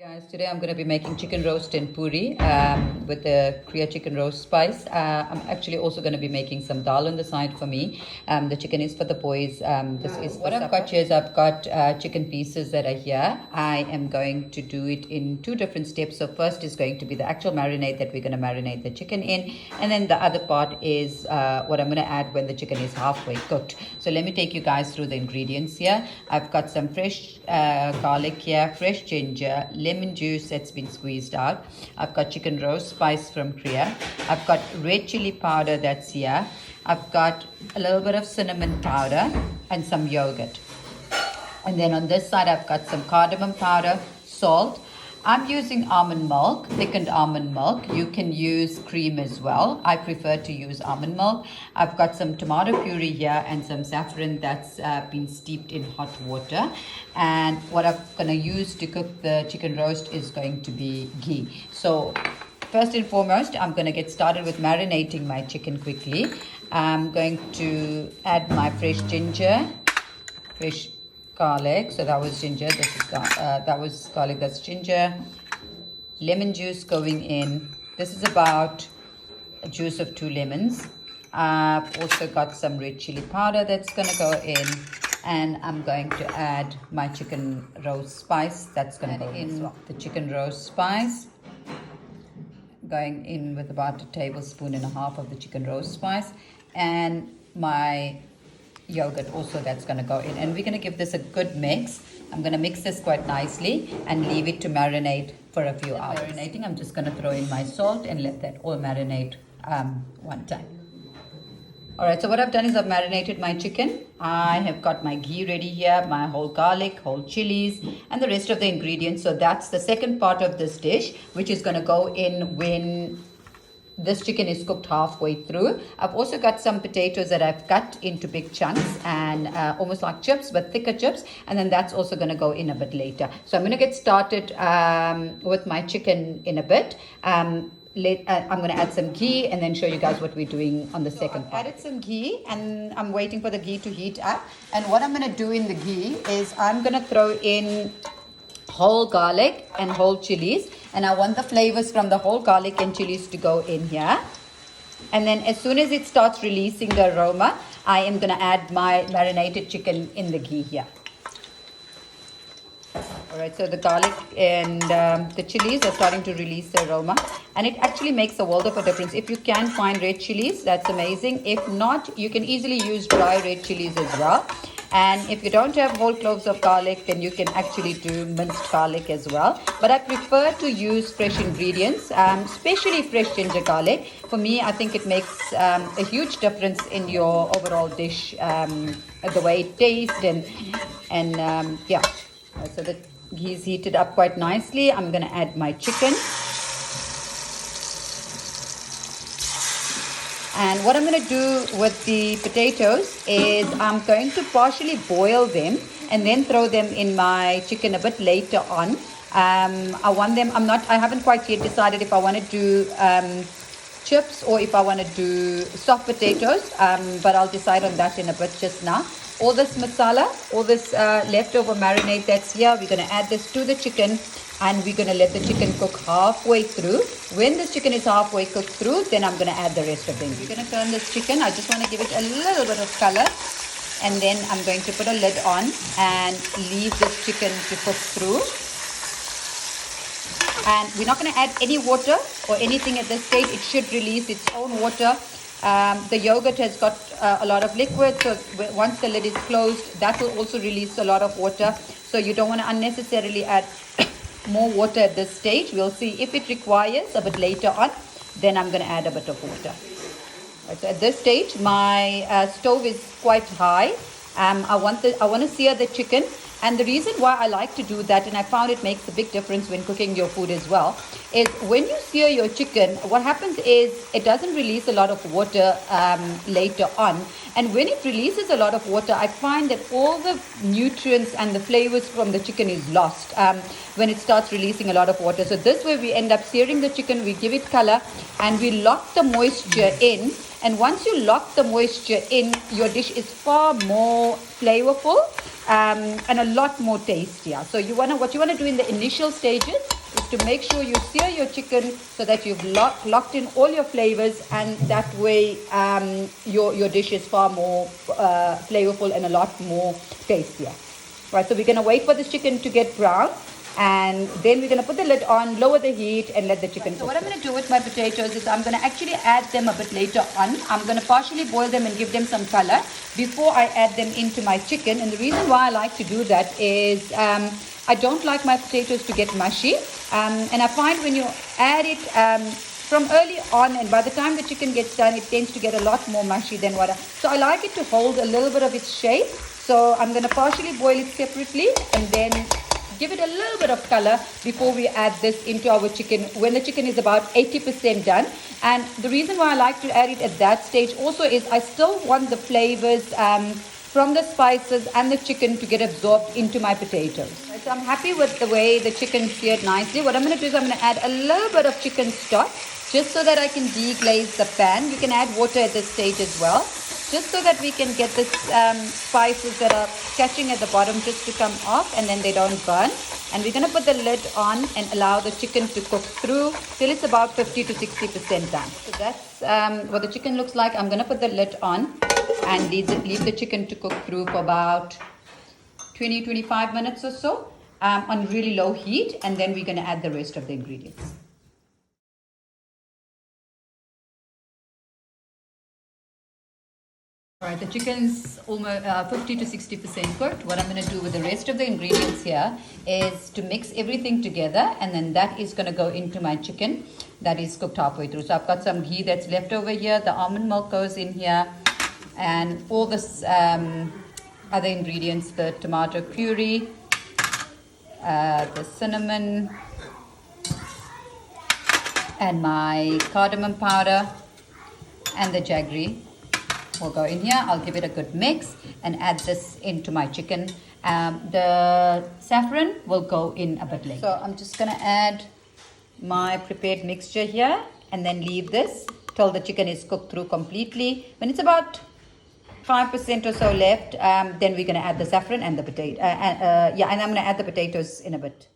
Guys, today I'm going to be making chicken roast and puri with the Korea chicken roast spice. I'm actually also going to be making some dal on the side for me. The chicken is for the boys. This is what I've got here is I've got chicken pieces that are here. I am going to do it in two different steps. So first is going to be the actual marinade that we're going to marinate the chicken in, and then the other part is what I'm going to add when the chicken is halfway cooked. So let me take you guys through the ingredients here. I've got some fresh garlic here, fresh ginger, lemon juice that's been squeezed out. I've got chicken roast spice from Korea. I've got red chili powder that's here. I've got a little bit of cinnamon powder and some yogurt. And then on this side I've got some cardamom powder, salt. I'm using almond milk, thickened almond milk. You can use cream as well. I prefer to use almond milk. I've got some tomato puree here and some saffron that's been steeped in hot water. And what I'm going to use to cook the chicken roast is going to be ghee. So first and foremost, I'm going to get started with marinating my chicken quickly. I'm going to add my fresh ginger, fresh garlic. So that was ginger, this is that was garlic, that's ginger. Lemon juice going in. This is about a juice of 2 lemons. I've also got some red chili powder that's going to go in, and I'm going to add my chicken roast spice that's going to go in as well. The chicken roast spice going in with about 1.5 tablespoons of the chicken roast spice, and my yogurt also that's going to go in, and we're going to give this a good mix. I'm going to mix this quite nicely and leave it to marinate for a few hours. Marinating, I'm just going to throw in my salt and let that all marinate one time. Alright, so what I've done is I've marinated my chicken. I have got my ghee ready here, my whole garlic, whole chilies, and the rest of the ingredients. So that's the second part of this dish, which is going to go in when this chicken is cooked halfway through. I've also got some potatoes that I've cut into big chunks and almost like chips, but thicker chips. And then that's also going to go in a bit later. So I'm going to get started with my chicken in a bit. I'm going to add some ghee and then show you guys what we're doing on the second part. I've added some ghee and I'm waiting for the ghee to heat up. And what I'm going to do in the ghee is I'm going to throw in whole garlic and whole chilies, and I want the flavors from the whole garlic and chilies to go in here. And then as soon as it starts releasing the aroma, I am going to add my marinated chicken in the ghee here. Alright, so the garlic and the chilies are starting to release the aroma, and it actually makes a world of a difference. If you can find red chilies, that's amazing. If not, you can easily use dry red chilies as well. And if you don't have whole cloves of garlic, then you can actually do minced garlic as well. But I prefer to use fresh ingredients, especially fresh ginger garlic. For me, I think it makes a huge difference in your overall dish, the way it tastes and yeah. So the ghee is heated up quite nicely. I'm going to add my chicken. And what I'm going to do with the potatoes is I'm going to partially boil them and then throw them in my chicken a bit later on. I haven't quite yet decided if I want to do chips or if I want to do soft potatoes, but I'll decide on that in a bit. Just now, all this masala, all this leftover marinade that's here, we're going to add this to the chicken, and we're going to let the chicken cook halfway through. When this chicken is halfway cooked through, then I'm going to add the rest of them. We're going to turn this chicken. I just want to give it a little bit of color, and then I'm going to put a lid on and leave this chicken to cook through. And we're not going to add any water or anything at this stage. It should release its own water. The yogurt has got a lot of liquid, so once the lid is closed, that will also release a lot of water. So you don't want to unnecessarily add more water at this stage. We'll see if it requires a bit later on, then I'm going to add a bit of water. Right, so at this stage, my stove is quite high. I want to sear the chicken. And the reason why I like to do that, and I found it makes a big difference when cooking your food as well, is when you sear your chicken, what happens is it doesn't release a lot of water later on. And when it releases a lot of water, I find that all the nutrients and the flavors from the chicken is lost when it starts releasing a lot of water. So this way we end up searing the chicken, we give it color, and we lock the moisture in. And once you lock the moisture in, your dish is far more flavorful. and a lot more tastier. So what you want to do in the initial stages is to make sure you sear your chicken so that you've locked in all your flavors, and that way your dish is far more flavorful and a lot more tastier. Right, so we're going to wait for this chicken to get brown, and then we're going to put the lid on, lower the heat, and let the chicken cook. So what I'm going to do with my potatoes is I'm going to actually add them a bit later on. I'm going to partially boil them and give them some color before I add them into my chicken. And the reason why I like to do that is I don't like my potatoes to get mushy. And I find when you add it from early on, and by the time the chicken gets done, it tends to get a lot more mushy than what so I like it to hold a little bit of its shape. So I'm going to partially boil it separately and then give it a little bit of color before we add this into our chicken when the chicken is about 80% done. And the reason why I like to add it at that stage also is I still want the flavors from the spices and the chicken to get absorbed into my potatoes. Right, so I'm happy with the way the chicken seared nicely. What I'm going to do is I'm going to add a little bit of chicken stock just so that I can deglaze the pan. You can add water at this stage as well, just so that we can get the spices that are catching at the bottom just to come off and then they don't burn. And we're going to put the lid on and allow the chicken to cook through till it's about 50 to 60% done. So that's what the chicken looks like. I'm going to put the lid on and leave the chicken to cook through for about 20-25 minutes or so on really low heat, and then we're going to add the rest of the ingredients. All right, the chicken's almost 50 to 60% cooked. What I'm going to do with the rest of the ingredients here is to mix everything together, and then that is going to go into my chicken that is cooked halfway through. So I've got some ghee that's left over here. The almond milk goes in here, and all this other ingredients, the tomato puree, the cinnamon, and my cardamom powder, and the jaggery will go in here. I'll give it a good mix and add this into my chicken. The saffron will go in a bit later. So I'm just going to add my prepared mixture here and then leave this till the chicken is cooked through completely. When it's about 5% or so left, then we're going to add the saffron and the potato. And I'm going to add the potatoes in a bit.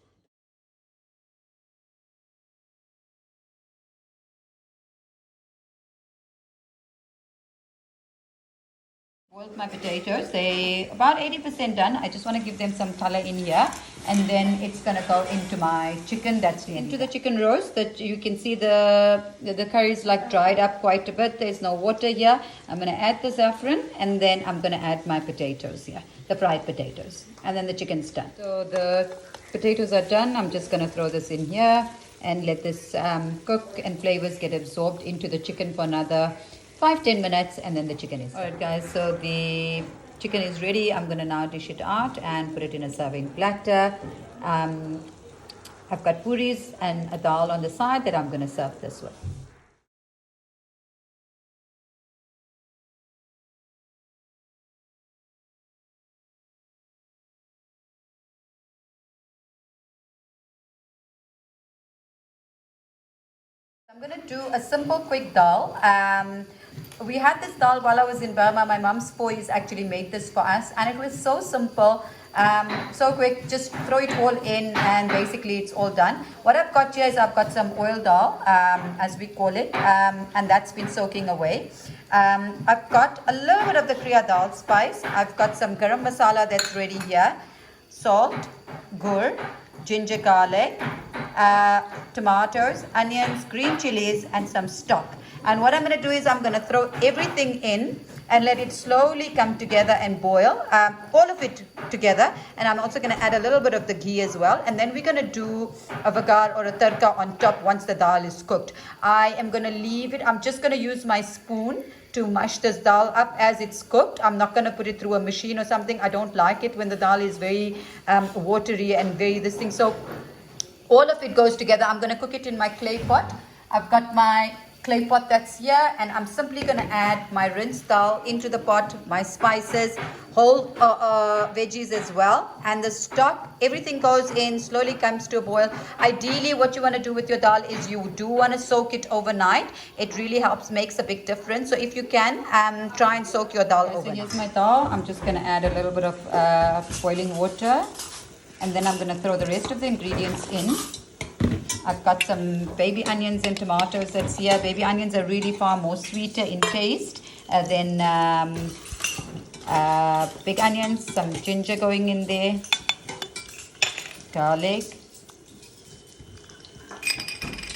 Boiled my potatoes. They're about 80% done. I just want to give them some color in here, and then it's going to go into my chicken. That's into the chicken roast. That you can see the curry is like dried up quite a bit. There's no water here. I'm going to add the saffron, and then I'm going to add my potatoes here, the fried potatoes, and then the chicken's done. So the potatoes are done. I'm just going to throw this in here and let this cook and flavors get absorbed into the chicken for another 5-10 minutes, and then the chicken is. Alright guys, so the chicken is ready. I'm going to now dish it out and put it in a serving platter. I've got puris and a dal on the side that I'm going to serve this with. I'm going to do a simple quick dal. We had this dal while I was in Burma. My mom's boys actually made this for us, and it was so simple, so quick. Just throw it all in and basically it's all done. What I've got here is I've got some oil dal, as we call it, and that's been soaking away. I've got a little bit of the Kriya dal spice. I've got some garam masala that's ready here, salt, gur, ginger garlic, tomatoes, onions, green chilies, and some stock. And what I'm going to do is I'm going to throw everything in and let it slowly come together and boil, all of it together. And I'm also going to add a little bit of the ghee as well. And then we're going to do a vagar or a tadka on top once the dal is cooked. I am going to leave it. I'm just going to use my spoon to mush this dal up as it's cooked. I'm not going to put it through a machine or something. I don't like it when the dal is very watery and very this thing. So all of it goes together. I'm going to cook it in my clay pot. I've got my clay pot that's here, and I'm simply going to add my rinsed dal into the pot, my spices, whole veggies as well, and the stock. Everything goes in, slowly comes to a boil. Ideally, what you want to do with your dal is you do want to soak it overnight. It really helps, makes a big difference. So if you can, try and soak your dal overnight. So here's my dal. I'm just going to add a little bit of boiling water, and then I'm going to throw the rest of the ingredients in. I've got some baby onions and tomatoes that's here. Baby onions are really far more sweeter in taste than big onions. Some ginger going in there. Garlic.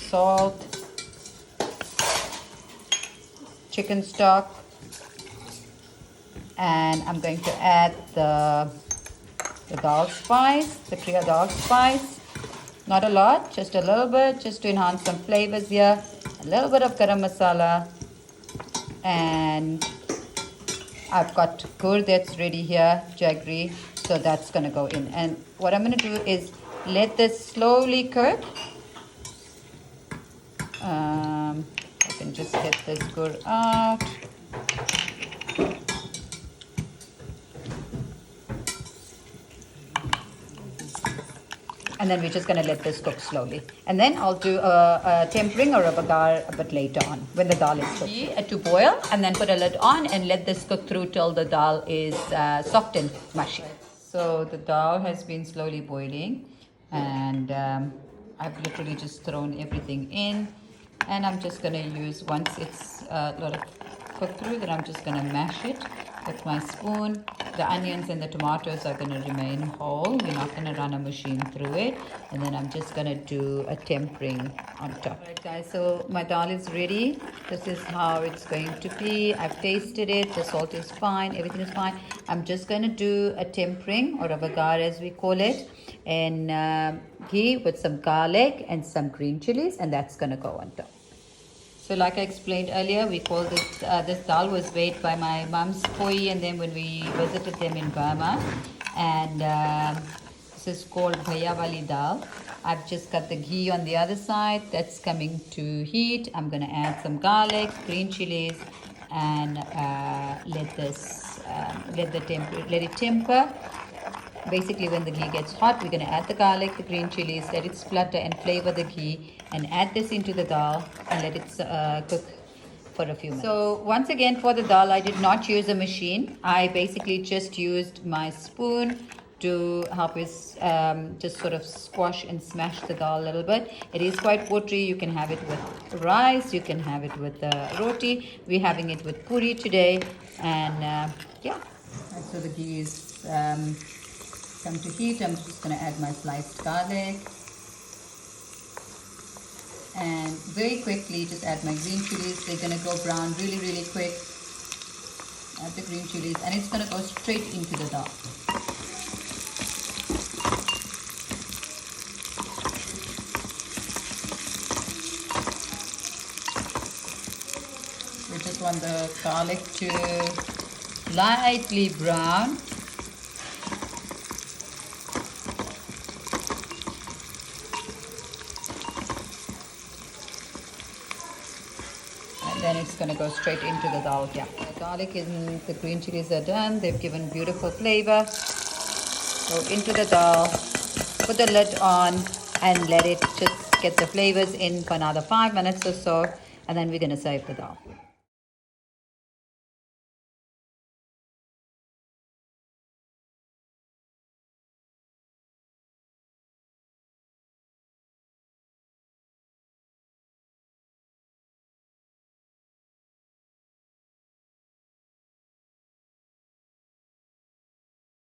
Salt. Chicken stock. And I'm going to add the dal spice, the Kriya dal spice. Not a lot, just a little bit, just to enhance some flavors here. A little bit of garam masala. And I've got gur that's ready here, jaggery. So that's going to go in. And what I'm going to do is let this slowly cook. I can just get this gur out. And then we're just going to let this cook slowly. And then I'll do a tempering or a bagar a bit later on when the dal is cooked. To boil, and then put a lid on and let this cook through till the dal is soft and mushy. So the dal has been slowly boiling, and I've literally just thrown everything in. And I'm just going to use, once it's cooked through, then I'm just going to mash it with my spoon. The onions and the tomatoes are going to remain whole. We're not going to run a machine through it. And then I'm just going to do a tempering on top. Alright guys, so my dal is ready. This is how it's going to be. I've tasted it. The salt is fine. Everything is fine. I'm just going to do a tempering, or a bagar as we call it, and ghee with some garlic and some green chilies, and that's going to go on top. So like I explained earlier, we call this, this dal was made by my mom's koi, and then when we visited them in Burma. And this is called Bhaiya Wali dal. I've just got the ghee on the other side. That's coming to heat. I'm going to add some garlic, green chilies, and let it temper. Basically, when the ghee gets hot, we're going to add the garlic, the green chilies, let it splutter and flavor the ghee, and add this into the dal and let it cook for a few minutes. So once again, for the dal, I did not use a machine. I basically just used my spoon to help us just sort of squash and smash the dal a little bit. It is quite watery. You can have it with rice, you can have it with roti. We're having it with puri today, and yeah. So the ghee is come to heat. I'm just going to add my sliced garlic, and very quickly just add my green chilies. They're going to go brown really quick. Add the green chilies, and it's going to go straight into the dal. We just want the garlic to lightly brown. Then it's going to go straight into the dal. Yeah, the garlic and the green chilies are done. They've given beautiful flavor. Go into the dal, put the lid on, and let it just get the flavors in for another 5 minutes or so, and then we're going to serve the dal.